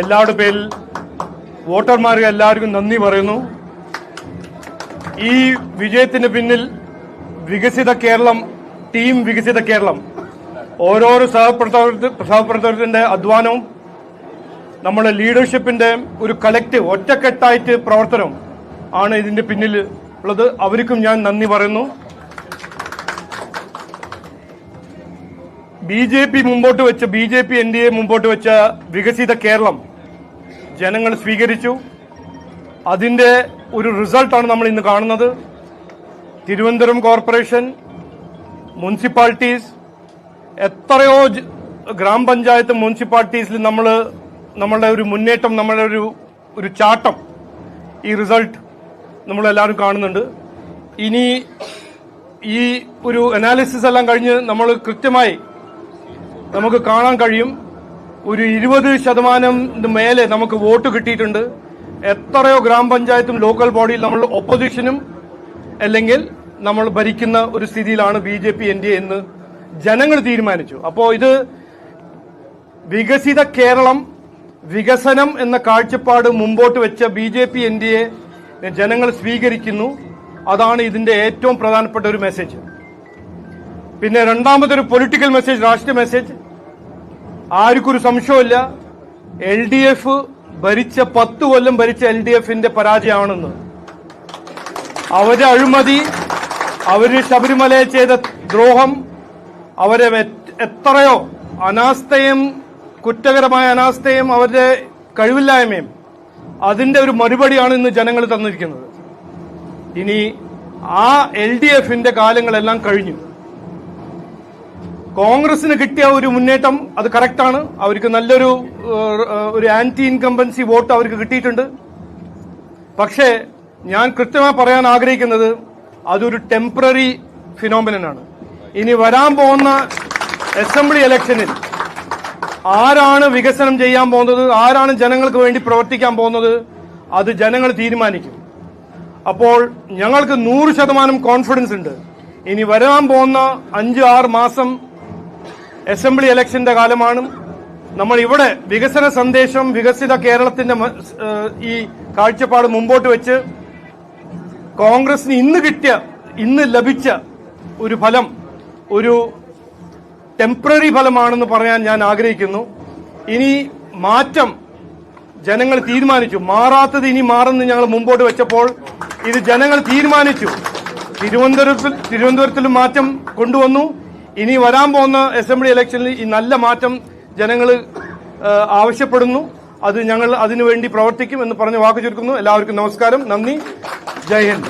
എല്ലാവരുടെ പേരിൽ വോട്ടർമാർക്ക് എല്ലാവർക്കും നന്ദി പറയുന്നു. ഈ വിജയത്തിന് പിന്നിൽ വികസിത കേരളം, ടീം വികസിത കേരളം, ഓരോരോ സഹപ്രവർത്തകരുടെ അധ്വാനവും നമ്മുടെ ലീഡർഷിപ്പിന്റെ ഒരു കളക്റ്റീവ് ഒറ്റക്കെട്ടായിട്ട് പ്രവർത്തനം ആണ് ഇതിന്റെ പിന്നിൽ ഉള്ളത്. അവർക്കും ഞാൻ നന്ദി പറയുന്നു. B J P N D A മുമ്പോട്ട് വെച്ച വികസിത കേരളം ജനങ്ങൾ സ്വീകരിച്ചു. അതിന്റെ ഒരു റിസൾട്ടാണ് നമ്മൾ ഇന്ന് കാണുന്നത്. തിരുവനന്തപുരം കോർപ്പറേഷൻ, മുനിസിപ്പാലിറ്റീസ്, എത്രയോ ഗ്രാമപഞ്ചായത്ത് മുനിസിപ്പാലിറ്റീസിൽ നമ്മളുടെ ഒരു മുന്നേറ്റം, നമ്മളുടെ ഒരു ചാട്ടം, ഈ റിസൾട്ട് നമ്മളെല്ലാവരും കാണുന്നുണ്ട്. ഇനി ഈ ഒരു അനാലിസിസ് എല്ലാം കഴിഞ്ഞ് നമ്മൾ കൃത്യമായി നമുക്ക് കാണാൻ കഴിയും, ഒരു 20% മേലെ നമുക്ക് വോട്ട് കിട്ടിയിട്ടുണ്ട്. എത്രയോ ഗ്രാമപഞ്ചായത്തും ലോക്കൽ ബോഡിയിൽ നമ്മൾ ഒപ്പോസിഷനും അല്ലെങ്കിൽ നമ്മൾ ഭരിക്കുന്ന ഒരു സ്ഥിതിയിലാണ് BJP NDA എന്ന് ജനങ്ങൾ തീരുമാനിച്ചു. അപ്പോൾ ഇത് വികസിത കേരളം, വികസനം എന്ന കാഴ്ചപ്പാട് മുമ്പോട്ട് വെച്ച BJP NDA ജനങ്ങൾ സ്വീകരിക്കുന്നു. അതാണ് ഇതിന്റെ ഏറ്റവും പ്രധാനപ്പെട്ട ഒരു മെസ്സേജ്. പിന്നെ രണ്ടാമതൊരു പൊളിറ്റിക്കൽ മെസ്സേജ്, രാഷ്ട്രീയ മെസ്സേജ്. ആർക്കൊരു സംശയമില്ല, LDF ഭരിച്ച 10 കൊല്ലം ഭരിച്ച LDFന്റെ പരാജയമാണെന്ന്. അവരുടെ അഴിമതി, അവര് ശബരിമലയെ ചെയ്ത ദ്രോഹം, അവരെ എത്രയോ അനാസ്ഥയും കുറ്റകരമായ അനാസ്ഥയും അവരുടെ കഴിവില്ലായ്മയും, അതിന്റെ ഒരു മറുപടിയാണ് ഇന്ന് ജനങ്ങൾ തന്നിരിക്കുന്നത്. ഇനി ആ LDFന്റെ കാലങ്ങളെല്ലാം കഴിഞ്ഞു. കോൺഗ്രസിന് കിട്ടിയ ഒരു മുന്നേറ്റം അത് കറക്റ്റാണ്. അവർക്ക് നല്ലൊരു ആന്റി ഇൻകംബൻസി വോട്ട് അവർക്ക് കിട്ടിയിട്ടുണ്ട്. പക്ഷേ ഞാൻ കൃത്യമായി പറയാൻ ആഗ്രഹിക്കുന്നത് അതൊരു ടെമ്പററി ഫിനോമിനനാണ്. ഇനി വരാൻ പോകുന്ന അസംബ്ലി ഇലക്ഷനിൽ ആരാണ് വികസനം ചെയ്യാൻ പോകുന്നത്, ആരാണ് ജനങ്ങൾക്ക് വേണ്ടി പ്രവർത്തിക്കാൻ പോകുന്നത്, അത് ജനങ്ങൾ തീരുമാനിക്കും. അപ്പോൾ ഞങ്ങൾക്ക് 100% കോൺഫിഡൻസ് ഉണ്ട്. ഇനി വരാൻ പോകുന്ന 5-6 മാസം അസംബ്ലി ഇലക്ഷന്റെ കാലമാണ്. നമ്മൾ ഇവിടെ വികസന സന്ദേശം, വികസിത കേരളത്തിന്റെ ഈ കാഴ്ചപ്പാട് മുമ്പോട്ട് വെച്ച് കോൺഗ്രസിന് ഇന്ന് ലഭിച്ച ഒരു ഫലം ഒരു ടെമ്പററി ഫലമാണെന്ന് പറയാൻ ഞാൻ ആഗ്രഹിക്കുന്നു. ഇനി മാറ്റം ജനങ്ങൾ തീരുമാനിച്ചു. മാറാത്തത് ഇനി മാറുമെന്ന് ഞങ്ങൾ മുമ്പോട്ട് വെച്ചപ്പോൾ ഇത് ജനങ്ങൾ തീരുമാനിച്ചു. തിരുവനന്തപുരത്തിലും മാറ്റം കൊണ്ടുവന്നു. ഇനി വരാൻ പോകുന്ന അസംബ്ലി ഇലക്ഷനിൽ ഈ നല്ല മാറ്റം ജനങ്ങൾ ആവശ്യപ്പെടുന്നു. അത് ഞങ്ങൾ അതിനുവേണ്ടി പ്രവർത്തിക്കും എന്ന് പറഞ്ഞ് വാക്ക് ചുരുക്കുന്നു. എല്ലാവർക്കും നമസ്കാരം, നന്ദി, ജയ് ഹിന്ദ്.